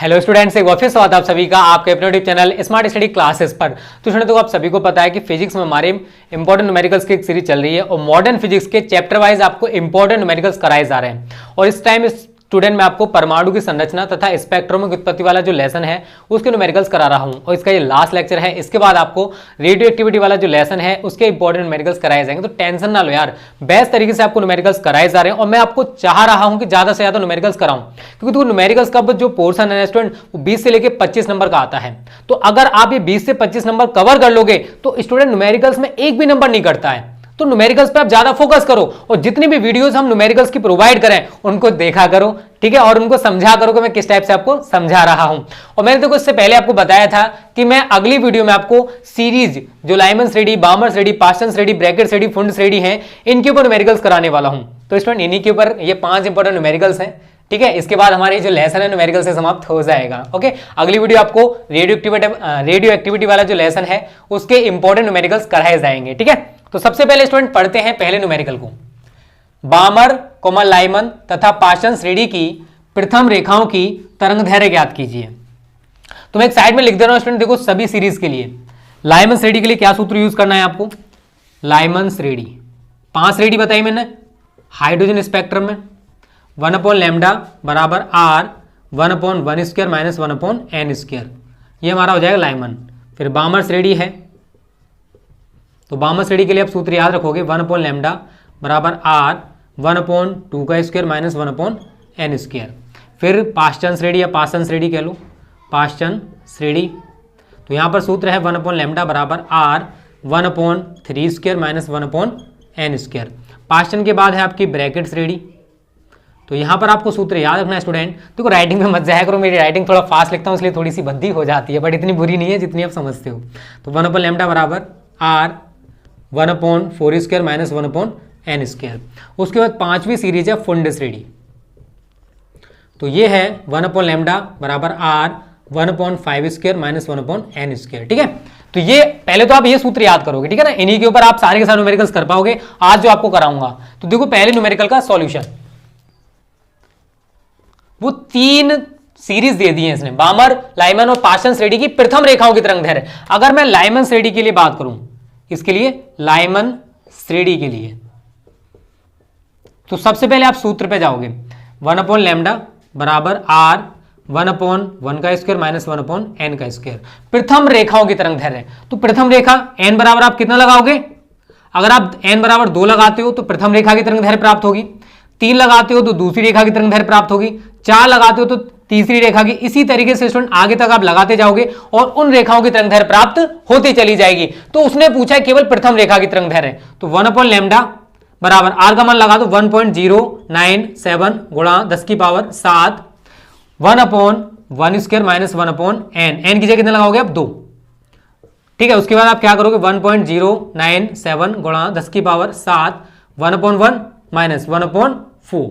Hello students, एक बार फिर स्वागत है आप सभी का आपके अपने YouTube channel smart study classes पर। तो स्टूडेंट, आप सभी को पता है कि फिजिक्स में हमारे इंपॉर्टेंट न्यूमेरिकल्स की एक सीरीज चल रही है और मॉडर्न फिजिक्स के चैप्टर वाइज आपको इंपॉर्टेंट न्यूमेरिकल्स कराए जा रहे हैं। और इस टाइम स्टूडेंट मैं आपको परमाणु की संरचना तथा स्पेक्ट्रम की उत्पत्ति वाला जो लेसन है उसके न्यूमेरिकल्स करा रहा हूं और इसका ये लास्ट लेक्चर है। इसके बाद आपको रेडियो एक्टिविटी वाला जो लेसन है उसके इंपॉर्टेंट न्यूमेरिकल्स कराए जाएंगे। तो टेंशन ना लो यार, बेस्ट तरीके से आपको न्यूमेरिकल्स कराए जा रहे हैं और मैं आपको चाह रहा हूं कि ज्यादा से ज्यादा न्यूमेरिकल्स कराऊं, क्योंकि तो न्यूमेरिकल्स का जो पोर्शन है स्टूडेंट वो 20 से लेकर 25 नंबर का आता है। तो अगर आप ये 20 से 25 नंबर कवर कर लोगे तो स्टूडेंट न्यूमेरिकल्स में एक भी नंबर नहीं कटता है। तो न्यूमेरिकल्स पे आप ज्यादा फोकस करो और जितनी भी वीडियोस हम न्यूमेरिकल्स की प्रोवाइड करें उनको देखा करो, ठीक है, और उनको समझा करो कि मैं किस टाइप से आपको समझा रहा हूं। और मैंने तो इससे पहले आपको बताया था कि मैं अगली वीडियो में आपको सीरीज जो लाइमन श्रेणी, बामर श्रेणी, पास्टन श्रेणी, ब्रैकेट श्रेणी, फुंड श्रेणी है, इनके ऊपर न्यूमेरिकल्स कराने वाला हूं। तो स्टूडेंट इन्हीं के ऊपर ये 5 इंपॉर्टेंट न्यूमेरिकल्स हैं, ठीक है। इसके बाद हमारे जो लेसन है न्यूमेरिकल से समाप्त हो जाएगा। ओके, अगली वीडियो आपको रेडियो एक्टिविटी वाला जो लेसन है उसके इंपॉर्टेंट न्यूमेरिकल्स कराए जाएंगे, ठीक है। तो सबसे पहले स्टूडेंट पढ़ते हैं पहले न्यूमेरिकल को। बामर, लाइमन तथा पास्टन श्रेणी की प्रथम रेखाओं की तरंगदैर्घ्य ज्ञात कीजिए। तो मैं एक साइड में लिख दे रहा हूं स्टूडेंट, देखो सभी सीरीज के लिए लाइमन श्रेणी के लिए क्या सूत्र यूज करना है आपको। लाइमन श्रेणी 5 श्रेणी बताई मैंने हाइड्रोजन स्पेक्ट्रम में, 1/λ बराबर r 1/1² - 1/n², ये हमारा हो जाएगा लाइमन। फिर बामर श्रेणी है, तो बामर श्रेणी के लिए आप सूत्र याद रखोगे 1/λ बराबर r 1/2² - 1/n²। फिर पास्टन श्रेणी या पास्टन श्रेणी कह लो, पास्टन श्रेणी, तो यहाँ पर सूत्र है 1/λ बराबर r 1/3² - 1/n²। पास्टन के बाद है आपकी ब्रैकेट श्रेणी, तो यहाँ पर आपको सूत्र याद रखना है स्टूडेंट। देखो राइटिंग में मत जाया करो, मेरी राइटिंग थोड़ा फास्ट लिखता हूँ इसलिए थोड़ी सी भद्दी हो जाती है, बट इतनी बुरी नहीं है जितनी आप समझते हो। तो 1/λ बराबर r 1/4² - 1/n²। उसके बाद 5वीं सीरीज है फुंड श्रेणी, तो ये है 1/λ बराबर r 1/5² - 1/n², ठीक है। तो ये पहले तो आप ये सूत्र याद करोगे, ठीक है ना, इन्हीं के ऊपर आप सारे के सारे न्यूमेरिकल्स कर पाओगे आज जो आपको कराऊंगा। तो देखो पहले न्यूमेरिकल का सॉल्यूशन, वो 3 सीरीज दे दी है इसने, बामर, लाइमन और पास्टन श्रेणी की प्रथम रेखाओं की तरंगदैर्घ्य। अगर मैं लाइमन श्रेणी के लिए बात करूं, इसके लिए लाइमन श्रेणी के लिए, तो सबसे पहले आप सूत्र पे जाओगे 1/λ बराबर r 1/1² - 1/n²। प्रथम रेखाओं की तरंगदैर्घ्य, तो प्रथम रेखा n बराबर आप कितना लगाओगे, अगर आप n बराबर 2 लगाते हो तो प्रथम रेखा की तरंगदैर्घ्य प्राप्त होगी, 3 लगाते हो तो दूसरी रेखा की तरंगदैर्घ्य प्राप्त होगी, 4 लगाते हो तो तीसरी रेखा की। इसी तरीके से स्टूडेंट आगे तक आप लगाते जाओगे और उन रेखाओं की तरंगदैर्घ्य प्राप्त होती चली जाएगी। तो उसने पूछा है केवल प्रथम रेखा की तरंगदैर्घ्य, तो 1/λ बराबर r का मान लगा दो 1.097 गुणा 10⁻7 1/1² - 1/n, n की जगह कितना लगाओगे आप 2, ठीक है। उसके बाद आप क्या करोगे 1.097 गुणा 10⁻7 1/1 - 1/4,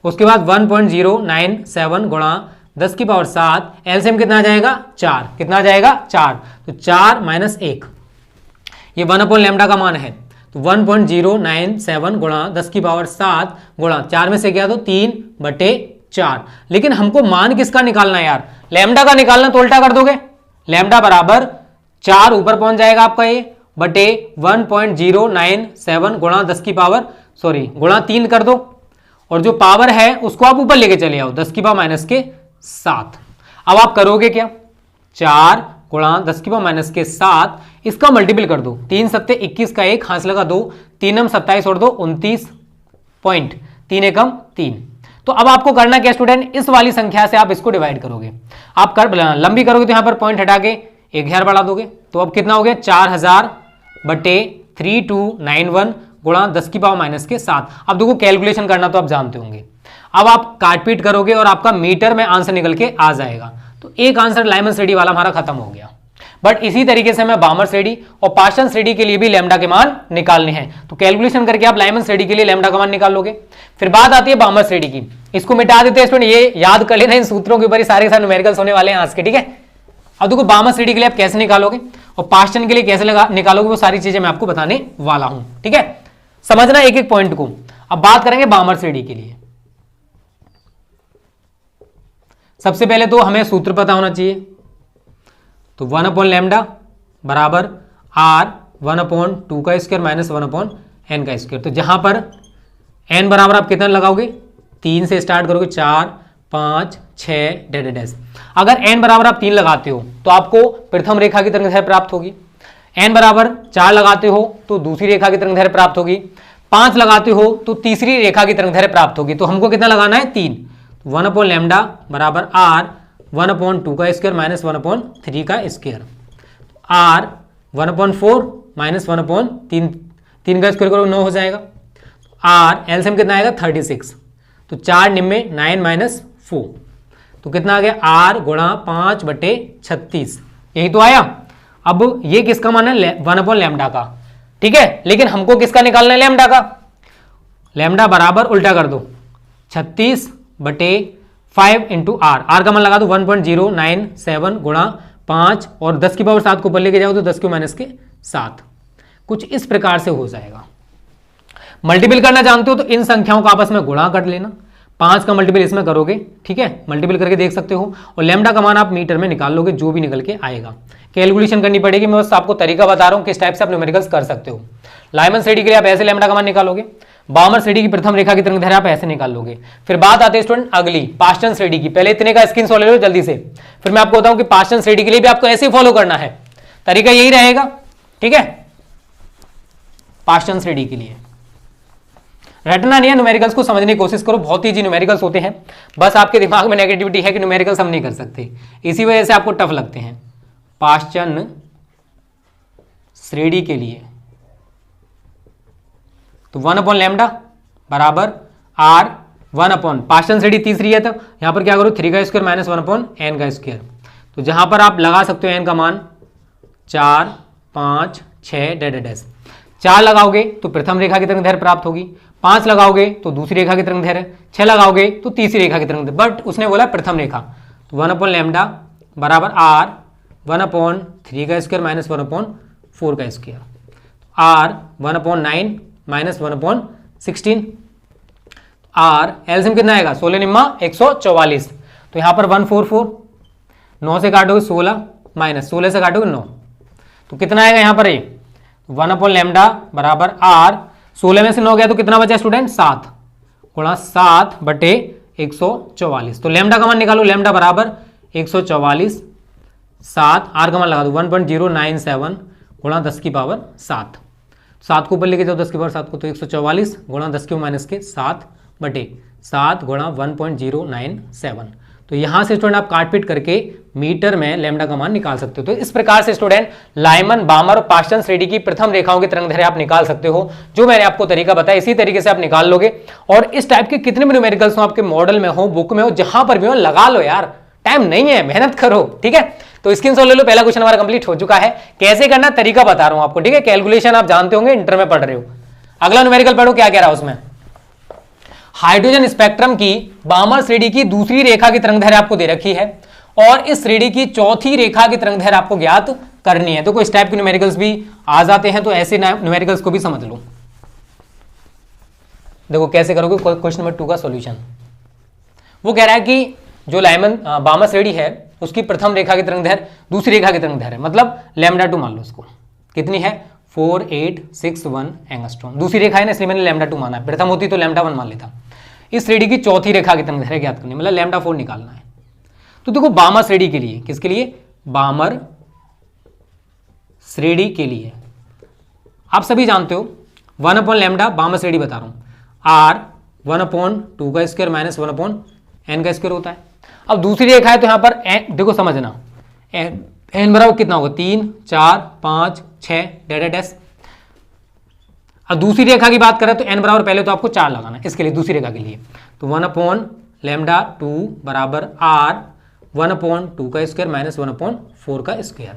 उसके बाद 1.097 गुणा 10⁻7 एलसीएम कितना आ जाएगा 4, कितना आ जाएगा 4, तो 4 - 1, ये 1/λ का मान है। तो 1.097 गुणा 10⁻7 गुणा 4 में से गया तो 3/4। लेकिन हमको मान किसका निकालना है यार, लैम्डा का निकालना, तो उल्टा कर दोगे, लैम्डा बराबर 4 ऊपर पहुंच जाएगा आपका ये बटे 1.097 गुणा गुणा 3 कर दो, और जो पावर है उसको आप ऊपर लेके चले आओ 10⁻⁻7। अब आप करोगे क्या, 4 गुणा 10⁻⁻7, इसका मल्टीपल कर दो, 3 सत्ते 21 का 1 हाथ लगा 2, 3 27 और 2 29 पॉइंट 3 एकम 3। तो अब आपको करना क्या स्टूडेंट, इस वाली संख्या से आप इसको डिवाइड करोगे, आप कर लंबी करोगे तो यहां पर पॉइंट हटा के 1000 बढ़ा दोगे, तो अब कितना हो गया 4000 बटे 3291 गुणा 10⁻⁻7। अब देखो कैलकुलेशन करना तो आप जानते होंगे, अब आप काटपीट करोगे और आपका मीटर में आंसर निकल के आ जाएगा। तो एक आंसर लाइमन श्रेणी वाला हमारा खत्म हो गया। बट इसी तरीके से मैं बामर श्रेणी और पास्टन श्रेणी के लिए भी लैम्डा के मान निकालने हैं, तो कैलकुलेशन करके आप लाइमन श्रेणी के लिए लैम्डा का मान निकाल लोगे। फिर बात आती है बामर श्रेणी की, इसको मिटा देते हैं स्टूडेंट, ये याद कर लेना, इन सूत्रों के ऊपर ही सारे न्यूमेरिकल्स होने वाले हैं आज के, ठीक है। अब देखो बामर श्रेणी के लिए आप कैसे निकालोगे और पास्टन के लिए कैसे निकालोगे, वो सारी चीजें मैं आपको बताने वाला हूं, ठीक है। समझना एक एक पॉइंट को। अब बात करेंगे बामर श्रेणी के लिए, सबसे पहले तो हमें सूत्र पता होना चाहिए, तो 1/λ बराबर आर 1/2 का स्क्वायर माइनस 1/n का स्क्वायर। तो जहां पर n बराबर आप कितना लगाओगे, 3 से स्टार्ट करोगे, 4 5 6 डैश। अगर n बराबर आप 3 लगाते हो तो आपको प्रथम रेखा की तरंगदैर्घ्य प्राप्त होगी, n बराबर 4 लगाते हो तो दूसरी रेखा की तरंगदैर्घ्य प्राप्त होगी, 5 लगाते हो तो तीसरी रेखा की तरंगदैर्घ्य प्राप्त होगी। तो हमको कितना लगाना है, 3। 1/λ बराबर आर 1/2 का स्क्वायर माइनस 1/3 का स्क्वायर, आर 1/4 माइनस 1/3 का स्क्वायर करोगे 9 हो जाएगा, आर एलसीएम कितना आएगा 36, तो 4 निम्मे 9 माइनस 4, तो कितना आ गया आर गुणा 5/36, यही तो आया। अब ये किसका मान है, 1/λ का, ठीक है। लेकिन हमको किसका निकालना है, लैम्डा का। लैम्डा बराबर उल्टा कर दो, 36/5 इंटू आर का मान लगा दो 1.097 गुणा 5 और 10 की पावर 7 को ऊपर लेके जाओ तो 10 के माइनस के 7, कुछ इस प्रकार से हो जाएगा। मल्टीपल करना जानते हो तो इन संख्याओं का आपस में गुणा कर लेना, 5 का मल्टीपल इसमें करोगे, ठीक है, मल्टीपल करके देख सकते हो, और लैम्डा का मान आप मीटर में निकाल लोगे, जो भी निकल के आएगा। कैलकुलेशन करनी पड़ेगी, मैं बस आपको तरीका बता रहा हूं किस टाइप से आप न्यूमेरिकल्स कर सकते हो। लाइमन श्रेणी के लिए आप ऐसे लैम्डा का मान निकालोगे, बामर श्रेणी की प्रथम रेखा की तरंगदैर्घ्य आप ऐसे निकाल लोगे। फिर बात आती है स्टूडेंट अगली पास्टन श्रेणी की, पहले इतने का स्क्रीनशॉट ले लो जल्दी से, फिर मैं आपको बताऊं कि पास्टन श्रेणी के लिए भी आपको ऐसे फॉलो करना है, तरीका यही रहेगा, ठीक है। पास्टन श्रेणी के लिए रटना नहीं है, न्यूमेरिकल्स को समझने की कोशिश करो, बहुत ईजी न्यूमेरिकल्स होते हैं, बस आपके दिमाग में नेगेटिविटी है कि न्यूमेरिकल्स हम नहीं कर सकते, इसी वजह से आपको टफ लगते हैं। पास्टन श्रेणी के लिए तो 1/λ बराबर आर 1 पास्टन श्रेणी तीसरी है, तो यहां पर क्या करो 3 का स्क्वायर माइनस 1/n का स्क्वायर, तो जहां पर आप लगा सकते हो n का मान 4 5 6 डैश। 4 लगाओगे तो प्रथम रेखा की तरंगदैर्घ्य प्राप्त होगी, 5 लगाओगे तो दूसरी रेखा की तरंगदैर्घ्य, 6 लगाओगे तो तीसरी रेखा की तरंगदैर्घ्य, बट उसने बोला प्रथम रेखा, तो 1/λ बराबर आर 1/3 का स्क्वायर माइनस 1/4 का स्क्वायर, आर 1/9 माइनस 1/16, आर एलसीएम कितना आएगा 16 निम्मा 144, तो यहां पर 144, 9 से काटोगे 16 माइनस 16 से काटोगे 9, तो कितना आएगा यहां पर 1/λ बराबर आर 16 में से 9 गया तो कितना बचा स्टूडेंट 7 गुणा 7/144, तो लैम्डा का मान निकालो, लैम्डा बराबर 144 7, आर का मान लगा दो 1.097 गुणा 10 की पावर 7, 7 को ऊपर लेके जाओ 10 की पावर 7 को, तो 144 गुणा 10 के माइनस के 7/7 गुणा 1.097, तो यहां से स्टूडेंट आप काट पीट करके मीटर में लैम्डा का मान निकाल सकते हो। तो इस प्रकार से स्टूडेंट लाइमन बामर और पास्टन श्रेणी की प्रथम रेखाओं की तरंगदैर्घ्य आप निकाल सकते हो, जो मैंने आपको तरीका बताया इसी तरीके से आप निकाल लोगे। और इस टाइप के कितने भी न्यूमेरिकल्स हो आपके मॉडल में हो, बुक में हो, जहां पर भी हो, लगा लो यार, टाइम नहीं है, मेहनत करो, ठीक है। तो स्क्रीनशॉट ले लो, पहला क्वेश्चन हमारा कंप्लीट हो चुका है, कैसे करना तरीका बता रहा हूं आपको, ठीक है। कैलकुलेशन आप जानते होंगे, इंटर में पढ़ रहे हो। अगला न्यूमेरिकल पढ़ो, क्या कह रहा है उसमें, हाइड्रोजन स्पेक्ट्रम की बामर श्रेणी की दूसरी रेखा की तरंगदैर्घ्य आपको दे रखी है और इस श्रेणी की चौथी रेखा की तरंगदैर्घ्य आपको ज्ञात करनी है। तो कोई इस टाइप के न्यूमेरिकल्स भी आ जाते हैं, तो ऐसे न्यूमेरिकल्स को भी समझ लो। देखो कैसे करोगे क्वेश्चन नंबर 2 का सॉल्यूशन। वो कह रहा है कि जो लाइमन बामर श्रेणी है उसकी प्रथम रेखा की तरंगदैर्घ्य दूसरी रेखा की तरंगदैर्घ्य मतलब λ2 मान लो, उसको कितनी है 4861 एंगस्ट्रॉम। दूसरी रेखा है ना, इसलिए मैंने λ2 माना है, प्रथम होती तो λ1 मान लेता। इस श्रेणी की चौथी रेखा की तरंगदैर्घ्य ज्ञात करनी, मतलब λ4 निकालना है। तो देखो बामर श्रेणी के लिए, किसके लिए, बामर श्रेणी के लिए आप सभी जानते हो 1/λ बामर श्रेणी बता रहा हूं, आर 1/2 का स्क्वायर माइनस 1/n का स्क्वायर होता है। अब दूसरी रेखा है तो यहां पर देखो समझना, n बराबर कितना होगा 3 4 5 6 डैश। अब दूसरी रेखा की बात करें तो n बराबर पहले तो आपको 4 लगाना है, इसके लिए दूसरी रेखा के लिए, तो 1/λ2 बराबर आर 1/2 का स्क्वायर माइनस 1/4 का स्क्वायर।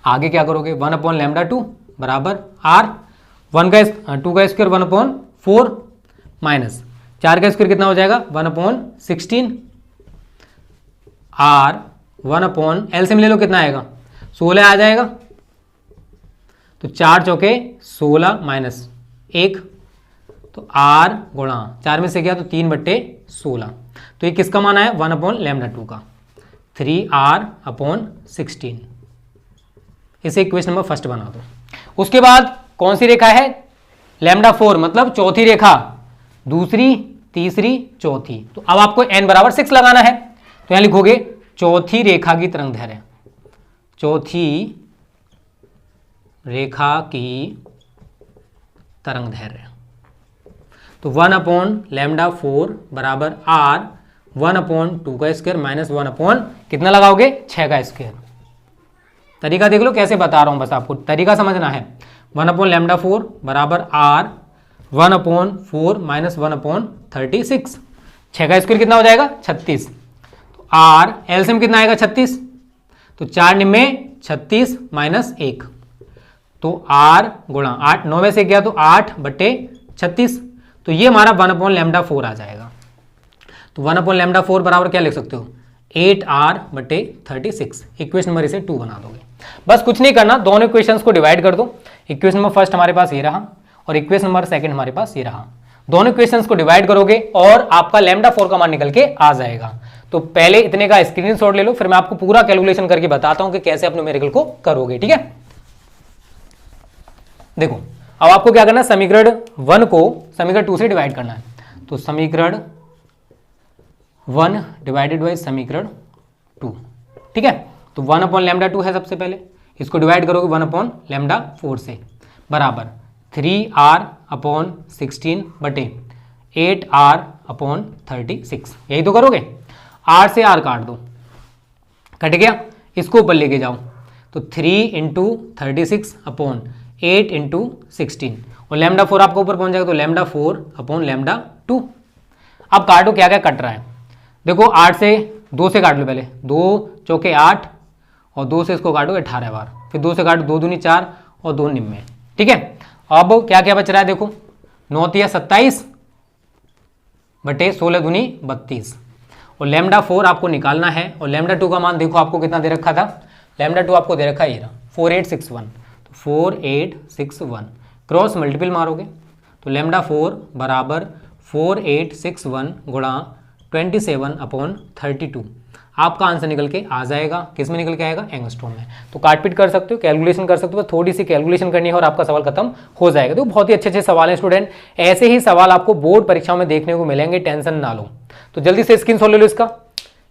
आगे क्या करोगे 1/λ2 बराबर आर 2 का स्क्वायर 1/4 माइनस 4 का स्क्वायर कितना हो जाएगा 1/16, आर 1 एलसीएम ले लो कितना आएगा 16 आ जाएगा, तो 4 चौके 16 माइनस 1, तो आर गुणा 4 में से गया तो 3/16, तो तो ये किसका मान आया 1/λ2 का 3r/16। इसे इक्वेशन नंबर फर्स्ट बना दो। उसके बाद कौन सी रेखा है λ4 मतलब चौथी रेखा, दूसरी तीसरी चौथी। तो अब आपको n बराबर 6 लगाना है, तो यहां लिखोगे चौथी रेखा की तरंग दैर्घ्य, चौथी रेखा की तरंग दैर्घ्य। तो 1/λ4 बराबर r 1/2 का स्क्वायर माइनस 1 कितना लगाओगे 6 का स्क्वायर। तरीका देख लो कैसे बता रहा हूं, बस आपको तरीका समझना है। 1/λ4 बराबर r 1/4 माइनस 1/36। 6 का स्क्वायर कितना हो जाएगा 36। तो r एलसीएम कितना आएगा 36, तो 4 निम्मे 36 माइनस 1, तो r गुणा 8, 9 में से गया तो 8/36, तो ये हमारा 1/λ4 आ जाएगा। तो 1/λ4 बराबर क्या लिख सकते हो 8r/36। इक्वेशन नंबर इसे 2 बना दोगे। बस कुछ नहीं करना, दोनों इक्वेशंस को डिवाइड कर दो। इक्वेशन नंबर फर्स्ट हमारे पास ये रहा और इक्वेशन नंबर सेकंड हमारे पास ये रहा। दोनों इक्वेशंस को डिवाइड करोगे और आपका λ4 का मान निकल के आ जाएगा। तो पहले इतने का स्क्रीनशॉट ले लो, फिर मैं आपको पूरा कैलकुलेशन करके बताता हूं कि कैसे अपने न्यूमेरिकल को करोगे। ठीक है, देखो अब आपको क्या करना है, समीकरण 1 को समीकरण 2 से डिवाइड करना है। तो समीकरण 1 डिवाइडेड बाई समीकरण 2। ठीक है, तो 1/λ2 है सबसे पहले, इसको डिवाइड करोगे 1/λ4 से, बराबर 3r/16 बटे 8r/36। यही तो करोगे, r से r काट दो, कट गया, इसको ऊपर लेके जाओ, तो 3 × 36/8 × 16 और λ4 आपको ऊपर पहुंच जाएगा, तो λ4/λ2। अब काटो, क्या क्या कट रहा है देखो, 8 से 2 से काट लो पहले, 2 चौके 8 और 2 से इसको काटो 18 बार, फिर 2 से काटो 2 दूनी 4 और 2 निम्न। ठीक है, अब क्या क्या बच रहा है देखो, 9 × 27 बटे 16 दूनी 32 और λ4 आपको निकालना है। और λ2 का मान देखो आपको कितना दे रखा था, λ2 आपको दे रखा है ये रहा 4861। तो 4861 क्रॉस मल्टीपल मारोगे तो λ4 बराबर 4861 गुणा 27/32 आपका आंसर निकल के आ जाएगा। किस में निकल के आएगा, एंगस्ट्रॉम में। तो काटपीट कर सकते हो, कैलकुलेशन कर सकते हो, थोड़ी सी कैलकुलेशन करनी है और आपका सवाल खत्म हो जाएगा। तो बहुत ही अच्छे अच्छे सवाल हैं स्टूडेंट, ऐसे ही सवाल आपको बोर्ड परीक्षाओं में देखने को मिलेंगे, टेंशन ना लो। तो जल्दी से स्क्रीनशॉट ले लो इसका,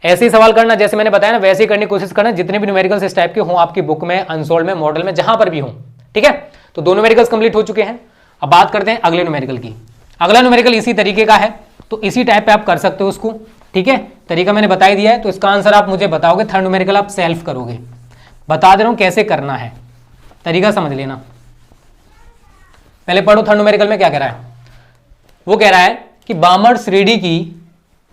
ऐसे ही सवाल करना जैसे मैंने बताया ना, वैसे ही करने की कोशिश करना, जितने भी न्यूमेरिकल्स इस टाइप के हों आपकी बुक में, अनसोल्ड में, मॉडल में, जहां पर भी हों। ठीक है, तो दो न्यूमेरिकल्स कंप्लीट हो चुके हैं। अब बात करते हैं अगले न्यूमेरिकल की। अगला न्यूमेरिकल इसी तरीके का है, तो इसी टाइप पे आप कर सकते हो उसको। ठीक है, तरीका मैंने बता ही दिया है, तो इसका आंसर आप मुझे बताओगे, थर्ड न्यूमेरिकल आप सेल्फ करोगे। बता दे रहा हूं कैसे करना है, तरीका समझ लेना। पहले पढ़ो थर्ड न्यूमेरिकल में क्या कह रहा है। वो कह रहा है कि बामर श्रेणी की,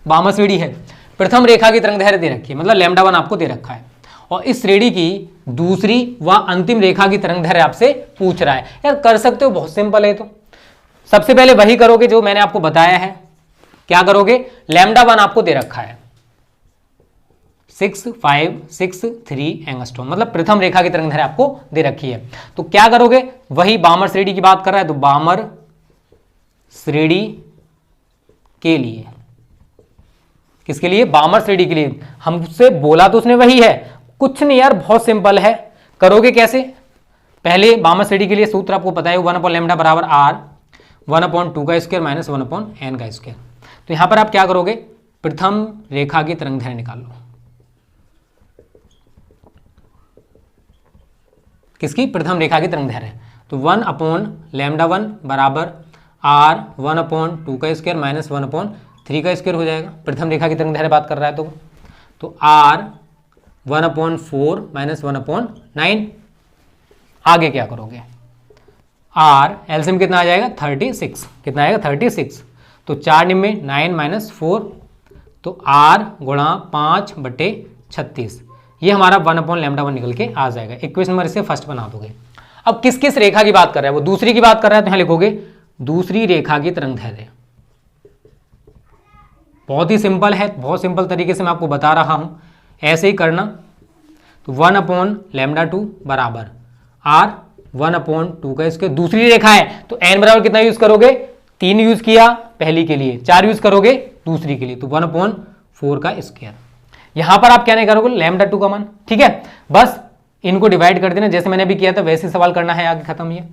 बामर श्रेणी है, प्रथम रेखा की तरंग दैर्घ्य दे रखी है, मतलब λ1 आपको दे रखा है, और इस श्रेणी की दूसरी व अंतिम रेखा की तरंग दैर्घ्य आपसे पूछ रहा है। यार कर सकते हो, बहुत सिंपल है। तो सबसे पहले वही करोगे जो मैंने आपको बताया है। क्या करोगे, λ1 आपको दे रखा है 6563 एंगस्ट्रॉम, मतलब प्रथम रेखा की तरंग दैर्घ्य आपको दे रखी है। तो क्या करोगे, वही बामर श्रेणी की बात कर रहा है, तो बामर श्रेणी के लिए, किसके लिए, बामर श्रेणी के लिए। हमसे बोला तो उसने वही है, कुछ नहीं यार, बहुत सिंपल है। करोगे कैसे, पहले बामर श्रेणी के लिए सूत्र आपको पता है 1/λ बराबर r 1/2 का स्क्वायर माइनस 1/n का स्क्वायर। तो यहां पर आप क्या करोगे, प्रथम रेखा की तरंग दैर्घ्य निकाल लो। किसकी, प्रथम रेखा की तरंग दैर्घ्य। तो 1/λ1 बराबर r 1/2 का स्क्वायर माइनस 1/3 का स्क्वायर हो जाएगा। प्रथम रेखा की तरंग दैर्घ्य बात कर रहा है तो r 1/4 माइनस 1/9। आगे क्या करोगे, r एलसीएम कितना आ जाएगा 36, कितना आएगा 36, तो 4 निम्मे 9 माइनस 4, तो r गुणा 5/36, ये हमारा 1/λ1 निकल के आ जाएगा। इक्वेशन नंबर इसे फर्स्ट बना दोगे। अब किस किस रेखा की बात कर रहा है, वो दूसरी की बात कर रहा है, तो यहां लिखोगे दूसरी रेखा की तरंग दैर्घ्य। बहुत ही सिंपल है, बहुत सिंपल तरीके से मैं आपको बता रहा हूं, ऐसे ही करना। तो 1/λ2 बराबर r 1/2 का स्क्वायर, दूसरी रेखा है तो n बराबर कितना यूज करोगे, 3 यूज किया पहली के लिए, 4 यूज करोगे दूसरी के लिए, तो 4 का स्क्वायर। यहां पर आप क्या नहीं करोगे, लैम्डा 2 का मान, ठीक है, बस इनको डिवाइड कर देना जैसे मैंने भी किया था वैसे सवाल करना है, आगे खत्म। ये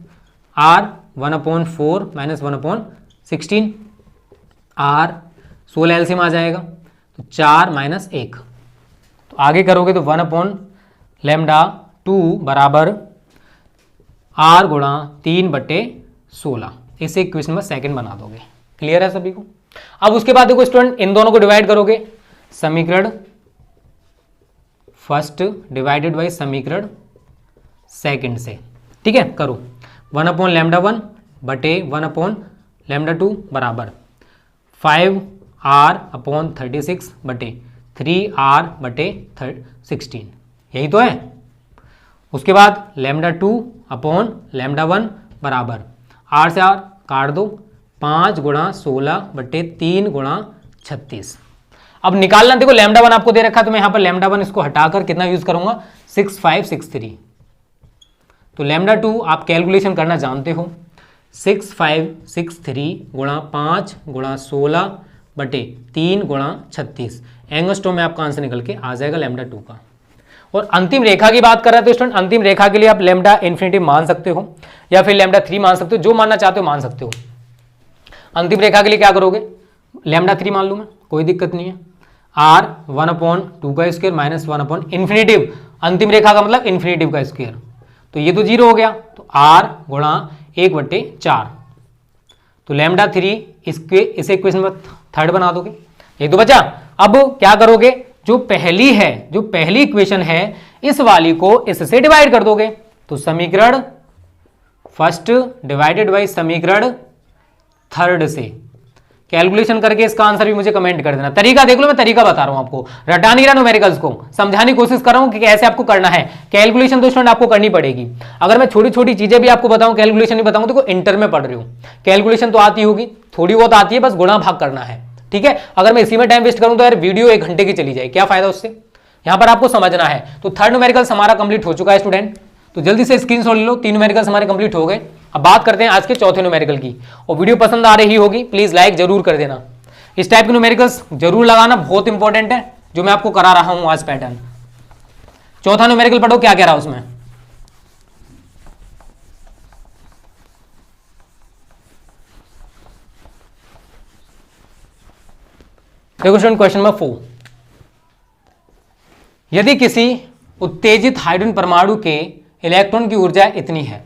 r 1/4 माइनस 1/16, r 16 एलसीएम आ जाएगा तो 4 माइनस 1, तो आगे करोगे तो 1/λ2 बराबर r गुणा 3/16, इसे इक्वेशन नंबर सेकंड बना दोगे। क्लियर है सभी को? अब उसके बाद देखो स्टूडेंट, इन दोनों को डिवाइड करोगे, समीकरण फर्स्ट डिवाइडेड बाई समीकरण सेकंड से, ठीक है, करो। 1/λ1 बटे 1/λ2 बराबर 5r/36 बटे 3r/16, यही तो है। उसके बाद λ2/λ1 बराबर r से r काट दो, 5 गुणा 16 बटे 3 गुणा 36। अब निकालना, देखो λ1 आपको दे रखा है तो मैं यहां पर λ1 इसको हटाकर कितना यूज करूंगा, 6563। तो λ2 आप कैलकुलेशन करना जानते हो, 6563 गुणा 5 गुणा 16 बटे 3 गुणा 36, एंगस्ट्रोम में आपका आंसर निकल के आ जाएगा λ2 का। और अंतिम रेखा की बात कर रहे हैं तो स्टूडेंट अंतिम रेखा के लिए आप लैम्डा इन्फिनिटी मान सकते हो या फिर λ3 मान सकते हो, जो मानना चाहते हो मान सकते हो। अंतिम रेखा के लिए क्या करोगे, λ3 मान लूँ मैं, कोई दिक्कत नहीं है। r 1/2 का स्क्वायर माइनस 1/इन्फिनिटिव, अंतिम रेखा का मतलब इन्फिनिटिव का स्क्वायर, तो ये तो 0 हो गया, तो r गुणा 1/4, तो λ3 इसे इक्वेशन में थर्ड बना दोगे, ये तो बचा। अब क्या करोगे, जो पहली इक्वेशन है इस वाली को इससे डिवाइड कर दोगे, तो समीकरण फर्स्ट डिवाइडेड बाई समीकरण थर्ड से कैलकुलेशन करके इसका आंसर भी मुझे कमेंट कर देना। तरीका देख लो, मैं तरीका बता रहा हूं आपको, रटा नहीं रहा न्यूमेरिकल्स को, समझाने की कोशिश कर रहा हूं कि कैसे आपको करना है। कैलकुलेशन तो स्टूडेंट आपको करनी पड़ेगी। अगर मैं छोटी छोटी चीजें भी आपको बताऊं, कैलकुलेशन नहीं बताऊं, तो इंटर में पढ़ रहे हो, कैलकुलेशन तो आती होगी, थोड़ी बहुत आती है, बस गुणा भाग करना है, ठीक है। अगर मैं इसी में टाइम वेस्ट करूं तो यार वीडियो 1 घंटे की चली जाए, क्या फायदा उससे। यहां पर आपको समझना है। तो थर्ड न्यूमेरिकल्स हमारा कंप्लीट हो चुका है स्टूडेंट, तो जल्दी से स्क्रीनशॉट ले लो, 3 न्यूमेरिकल्स हमारे कंप्लीट हो गए। अब बात करते हैं आज के चौथे न्यूमेरिकल की, और वीडियो पसंद आ रही होगी प्लीज लाइक जरूर कर देना। इस टाइप के न्यूमेरिकल्स जरूर लगाना, बहुत इंपॉर्टेंट है जो मैं आपको करा रहा हूं आज पैटर्न। चौथा न्यूमेरिकल पढ़ो क्या कह रहा है उसमें। देखो स्टूडेंट, क्वेश्चन नंबर 4, यदि किसी उत्तेजित हाइड्रोजन परमाणु के इलेक्ट्रॉन की ऊर्जा इतनी है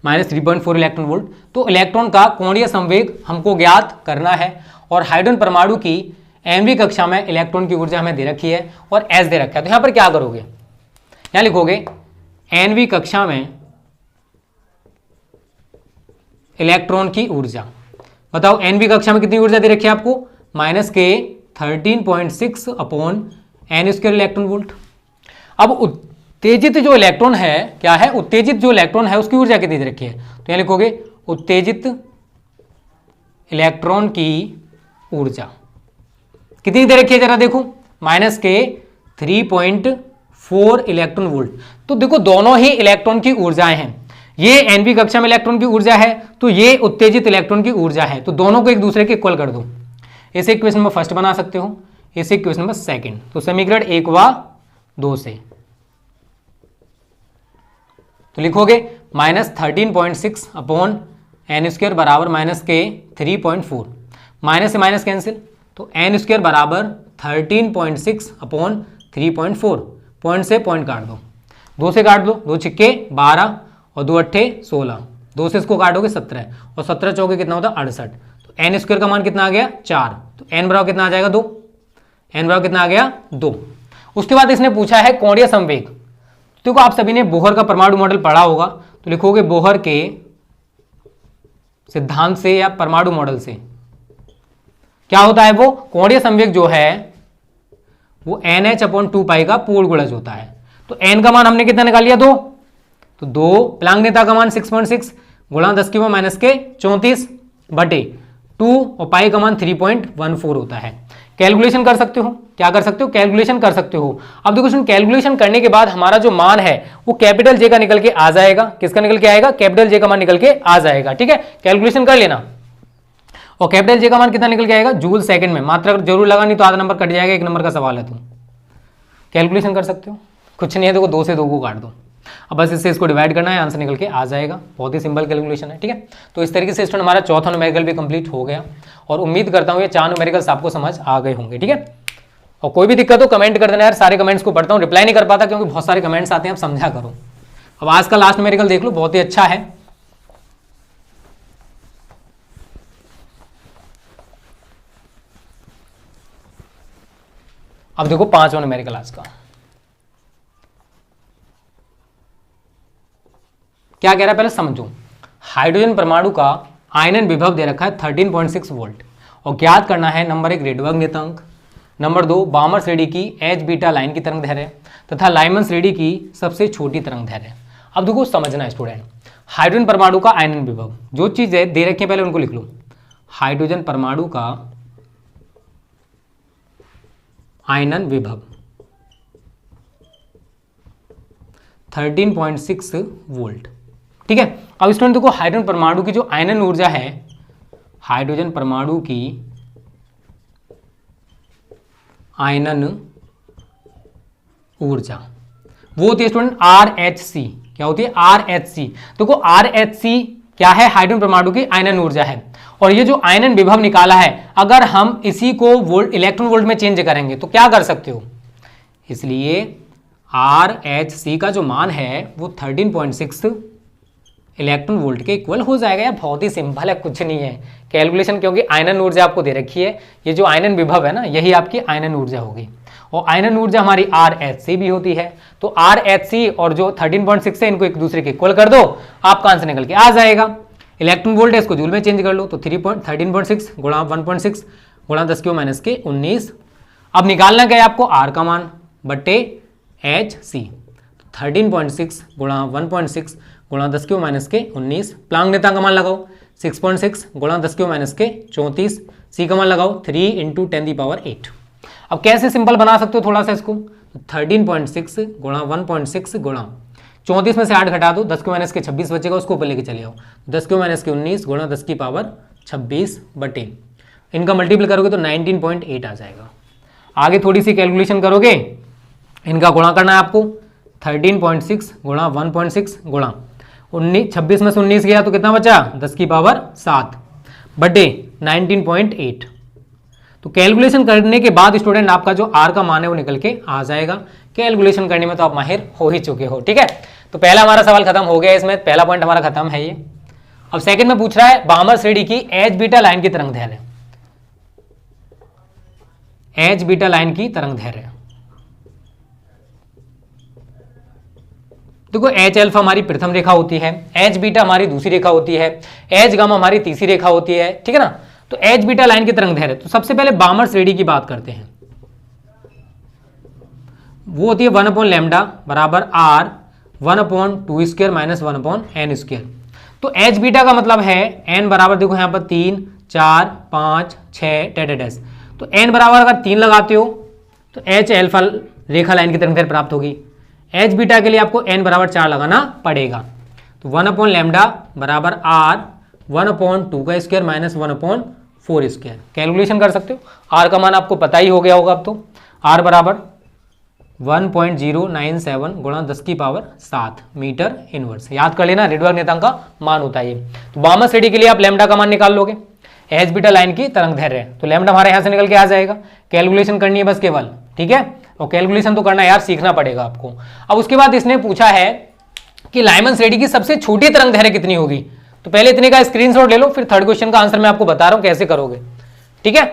-3.4 इलेक्ट्रॉन वोल्ट, तो इलेक्ट्रॉन का कोणीय संवेग हमको ज्ञात करना है, और हाइड्रोजन परमाणु की एनवी कक्षा में इलेक्ट्रॉन की ऊर्जा हमें दे रखी है और एस दे रखा है। तो यहां पर क्या करोगे, यहां लिखोगे एनवी कक्षा में इलेक्ट्रॉन की ऊर्जा। बताओ एनवी कक्षा में कितनी ऊर्जा दे रखी है आपको, -13.6/n² इलेक्ट्रॉन वोल्ट। अब उत्तेजित जो इलेक्ट्रॉन है, क्या है, उत्तेजित जो इलेक्ट्रॉन है उसकी ऊर्जा कितनी दे रखी है, तो यहां लिखोगे उत्तेजित इलेक्ट्रॉन की ऊर्जा कितनी दे रखी है, जरा देखो, -3.4 इलेक्ट्रॉन वोल्ट। तो देखो दोनों ही इलेक्ट्रॉन की ऊर्जाएं हैं, ये एनवी कक्षा में इलेक्ट्रॉन की ऊर्जा है, तो ये उत्तेजित इलेक्ट्रॉन की ऊर्जा है, तो दोनों को एक दूसरे के इक्वल कर दो। इसे इक्वेशन नंबर फर्स्ट बना सकते हो, इसे इक्वेशन नंबर सेकंड, तो समीकरण 1 व 2 से तो लिखोगे -13.6/n² बराबर -3.4, माइनस से माइनस कैंसिल, तो n² बराबर 13.6/3.4, पॉइंट से पॉइंट काट दो, 2 से काट दो, 2 छिक्के 12 और 2 अट्ठे 16, 2 से इसको काटोगे 17 और 17 चौके कितना होता है 68, तो n² का मान कितना आ गया 4, तो n बराबर कितना आ जाएगा 2, n बराबर कितना आ गया 2। उसके बाद इसने पूछा है कोणीय संवेग। देखो आप सभी ने बोहर का परमाणु मॉडल पढ़ा होगा, तो लिखोगे बोहर के सिद्धांत से या परमाणु मॉडल से क्या होता है, वो कोणीय संवेग जो है वो NH/2π का पूर्ण गुणज होता है। तो n का मान हमने कितना निकाल लिया 2, तो 2 प्लैंक नेता का मान 6.6 गुणा 10⁻⁻34 बटे 2 और पाई का मान 3.14 होता है। कैलकुलेशन कर सकते हो, क्या कर सकते हो, कैलकुलेशन कर सकते हो। अब देखो सुन, कैलकुलेशन करने के बाद हमारा जो मान है वो कैपिटल जे का निकल के आ जाएगा। किसका निकल के आएगा, कैपिटल जे का मान निकल के आ जाएगा, ठीक है, कैलकुलेशन कर लेना। और कैपिटल जे का मान कितना निकल के आएगा, जूल सेकंड में। मात्रा अगर जरूर लगा नहीं तो आधा नंबर कट जाएगा, 1 नंबर का सवाल है तो कैलकुलेशन कर सकते हो, कुछ नहीं है देखो 2 से 2 को काट दो, अब बस इससे इसको डिवाइड करना है, आंसर निकल के आ जाएगा। बहुत ही सिंपल कैलकुलेशन है, ठीक है। तो इस तरीके से स्टूडेंट हमारा चौथा न्यूमेरिकल भी कंप्लीट हो गया और उम्मीद करता हूँ ये 4 न्यूमेरिकल्स आपको समझ आ गए होंगे, ठीक है। और कोई भी दिक्कत हो कमेंट कर देना यार, सारे कमेंट्स को पढ़ता हूँ, रिप्लाई नहीं कर पाता क्योंकि बहुत सारे कमेंट्स आते हैं, आप समझा करो। अब आज का लास्ट न्यूमेरिकल देख लो, बहुत ही अच्छा है। अब देखो 5वां न्यूमेरिकल आज का क्या कह रहा है, पहले समझो। हाइड्रोजन परमाणु का आयनन विभव दे रखा है 13.6 वोल्ट और ज्ञात करना है नंबर 1 रेडबर्ग नियतांक, नंबर 2 बामर श्रेणी की एच बीटा लाइन की तरंग दैर्ध्य तथा लाइमन श्रेणी की सबसे छोटी तरंग दैर्ध्य। अब देखो समझना स्टूडेंट, हाइड्रोजन परमाणु का आयनन विभव, जो चीजें दे रखी है पहले उनको लिख लो। हाइड्रोजन परमाणु का आयनन विभव 13.6 वोल्ट, ठीक है। अब स्टूडेंट देखो हाइड्रोजन परमाणु की जो आयनन ऊर्जा है, हाइड्रोजन परमाणु की आयनन ऊर्जा वो होती है स्टूडेंट RHC। क्या होती है, RHC। देखो RHC क्या है, हाइड्रोजन परमाणु की आयनन ऊर्जा है। और ये जो आयनन विभव निकाला है, अगर हम इसी को वोल्ट इलेक्ट्रॉन वोल्ट में चेंज करेंगे तो क्या कर सकते हो, इसलिए RHC का जो मान है वो 13.6 इलेक्ट्रॉन वोल्ट के इक्वल हो जाएगा। यार बहुत ही सिंपल है, कुछ नहीं है कैलकुलेशन, क्योंकि आयनन ऊर्जा आपको दे रखी है, ये जो आयनन विभव है ना यही आपकी आयनन ऊर्जा होगी और आयनन ऊर्जा हमारी RHC भी होती है। तो RHC और जो 13.6 है इनको एक दूसरे के इक्वल कर दो, आपका आंसर निकल के आ जाएगा। इलेक्ट्रॉन वोल्ट है इसको जूल में चेंज कर लो तो 13.6 गुणा 1.6 गुणा 10⁻⁻⁻⁰। अब निकालना क्या है आपको, R का मान बट्टे HC। 13.6 गुणा 1.6 गुणा 10⁻⁻⁻�19। प्लांक नियतांक का मान लगाओ 6.6 गुणा 10⁻⁻�34। C का मान लगाओ 3 × 10⁸। अब कैसे सिंपल बना सकते हो थोड़ा सा इसको, 13.6 गुणा 1.6 गुणा 34 में से 8 घटा दो, 10⁻⁻⁻26 बचेगा, उसको ऊपर लेके चले आओ, 10⁻⁻⁻19 गुणा 10⁻26 बटे इनका मल्टीपल करोगे तो 19.8 आ जाएगा। आगे थोड़ी सी कैलकुलेशन करोगे, इनका गुणा करना है आपको, 13.6 गुणा 1.6 गुणा 26 में से 19 गया तो कितना बचा, 10⁻7 बटे 19.8। तो कैलकुलेशन करने के बाद स्टूडेंट आपका जो R का मान है वो निकल के आ जाएगा। कैलकुलेशन करने में तो आप माहिर हो ही चुके हो, ठीक है। तो पहला हमारा सवाल खत्म हो गया, इसमें पहला पॉइंट हमारा खत्म है ये। अब सेकंड में पूछ रहा है बामर श्रेणी की एच बीटा लाइन की तरंग दैर्ध्य, एच बीटा लाइन की तरंग दैर्ध्य। देखो एच अल्फा हमारी प्रथम रेखा होती है, एच बीटा हमारी दूसरी रेखा होती है, एच गामा हमारी तीसरी रेखा होती है, ठीक है ना। तो एच बीटा लाइन की तरंग दैर्ध्य, तो सबसे पहले बामर श्रेणी की बात करते हैं, वो होती है 1/λ बराबर R 1/2² माइनस 1/n²। तो एच बीटा का मतलब है n बराबर, देखो यहाँ पर 3 4 5 6 तो n बराबर अगर 3 लगाते हो तो एच अल्फा रेखा लाइन की तरंग दैर्ध्य प्राप्त होगी। एच बीटा के लिए आपको n बराबर 4 लगाना पड़ेगा, तो 1/λ बराबर R 1/2² माइनस 1/4²। कैलकुलेशन कर सकते हो, R का मान आपको पता ही हो गया होगा अब तो, R बराबर 1.097 गुणा 10⁻7 मीटर इनवर्स। याद कर लेना, रेडबर्ग नियतांक का मान होता है ये। तो बामर श्रेणी के लिए आप लैम्डा का मान निकाल लोगे, एच बीटा लाइन की तरंग दैर्ध्य है तो लैम्डा हमारे यहाँ से निकल के आ जाएगा। कैलकुलेशन करनी है बस केवल, ठीक है। और कैलकुलेशन तो करना यार सीखना पड़ेगा आपको। अब उसके बाद इसने पूछा है कि लाइमन श्रेणी की सबसे छोटी तरंग दैर्ध्य कितनी होगी, तो पहले इतने का स्क्रीनशॉट ले लो, फिर थर्ड क्वेश्चन का आंसर मैं आपको बता रहा हूं कैसे करोगे, ठीक है।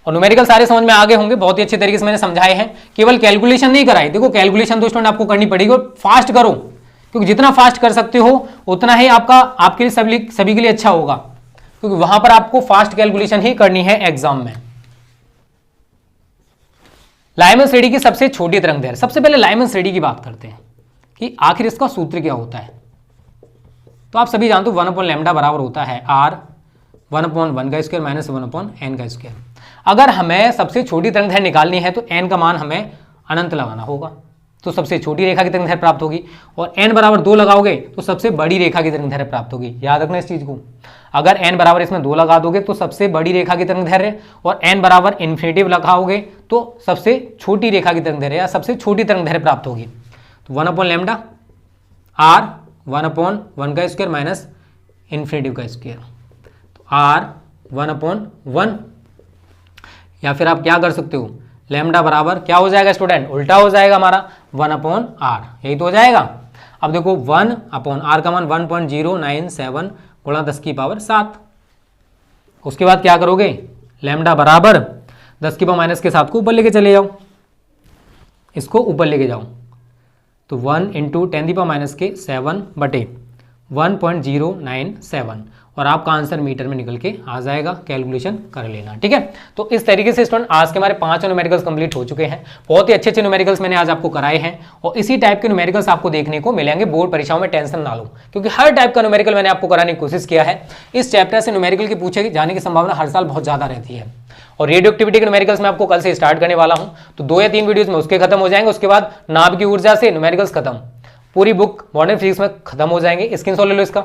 और न्यूमेरिकल सारे समझ में आ गए होंगे, बहुत ही अच्छे तरीके से मैंने समझाए हैं, केवल कैलकुलेशन नहीं कराई। देखो कैलकुलेशन तो स्टूडेंट आपको करनी पड़ेगी और फास्ट करो, क्योंकि जितना फास्ट कर सकते हो उतना ही आपके लिए सभी के लिए अच्छा होगा, क्योंकि वहां पर आपको फास्ट कैलकुलेशन ही करनी है एग्जाम में। लाइमन श्रेणी की सबसे छोटी तरंग दैर्ध्य, सबसे पहले लाइमन श्रेणी की बात करते हैं कि आखिर इसका सूत्र क्या होता है। तो आप सभी जानते हो 1/λ बराबर होता है R 1/1² माइनस 1/n²। अगर हमें सबसे छोटी तरंग दैर्ध्य निकालनी है तो n का मान हमें अनंत लगाना होगा, तो सबसे छोटी रेखा की तरंग दैर्ध्य प्राप्त होगी, और n बराबर 2 लगाओगे तो सबसे बड़ी रेखा की तरंग दैर्ध्य प्राप्त होगी। याद रखना इस चीज को, अगर n बराबर इसमें 2 लगा दोगे तो सबसे बड़ी रेखा की तरंग दैर्घ्य, और n बराबर इन्फिनेटिव लगाओगे तो सबसे छोटी रेखा की तरंग दैर्घ्य या सबसे छोटी तरंग दैर्घ्य प्राप्त होगी। तो 1/λ r 1/1 का स्क्वायर माइनस इन्फिनेटिव का स्क्वायर, तो r 1/1, या फिर आप क्या कर सकते हो, लैम्डा बराबर क्या हो जाएगा स्टूडेंट, उल्टा हो जाएगा हमारा 1/r, यही तो हो जाएगा। अब देखो 1/r का मान 1.097 गुणा 10 की पावर 7। उसके बाद क्या करोगे, लैम्डा बराबर 10 की पावर माइनस के 7 को ऊपर लेके चले जाओ, इसको ऊपर लेके जाओ, तो 1 × 10⁻⁷ बटे 1.097, और आपका आंसर मीटर में निकल के आ जाएगा, कैलकुलेशन कर लेना, ठीक है। तो इस तरीके से स्टूडेंट आज के हमारे 5 न्यूमेरिकल्स कंप्लीट हो चुके हैं। बहुत ही अच्छे अच्छे न्यूमेरिकल्स मैंने आज आपको कराए हैं, और इसी टाइप के न्यूमेरिकल्स आपको देखने को मिलेंगे बोर्ड परीक्षाओं में, टेंशन ना लो, क्योंकि हर टाइप का न्यूमेरिकल मैंने आपको कराने की कोशिश किया है। इस चैप्टर से न्यूमेरिकल की पूछे जाने की संभावना हर साल बहुत ज्यादा रहती है, और रेडियो एक्टिविटी के न्यूमेरिकल्स मैं आपको कल से स्टार्ट करने वाला हूं, तो 2 या 3 वीडियोस में उसके खत्म हो जाएंगे। उसके बाद नाभ की ऊर्जा से न्यूमेरिकल्स खत्म, पूरी बुक मॉडर्न फिजिक्स में खत्म हो जाएंगे। स्क्रीनशॉट ले लो इसका।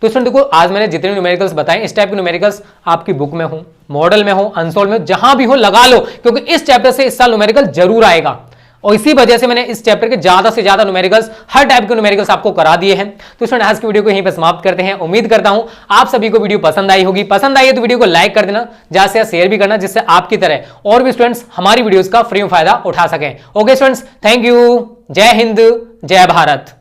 तो स्टूडेंट देखो, आज मैंने जितने न्यूमेरिकल्स बताए, इस टाइप के न्यूमेरिकल्स आपकी बुक में हो, मॉडल में हो, अनसोल्व में, जहां भी हो लगा लो, क्योंकि इस चैप्टर से इस साल न्यूमेरिकल जरूर आएगा, और इसी वजह से मैंने इस चैप्टर के ज्यादा से ज्यादा न्यूमेरिकल्स, हर टाइप के न्यूमेरिकल्स आपको करा दिए हैं। तो स्टूडेंट आज की वीडियो को यहीं पर समाप्त करते हैं। उम्मीद करता हूं आप सभी को वीडियो पसंद आई होगी। पसंद आई है तो वीडियो को लाइक कर देना, ज्यादा से ज्यादा शेयर भी करना, जिससे आपकी तरह और भी स्टूडेंट्स हमारी वीडियोस का फ्री में फायदा उठा सकें। ओके स्टूडेंट्स, थैंक यू, जय हिंद, जय भारत।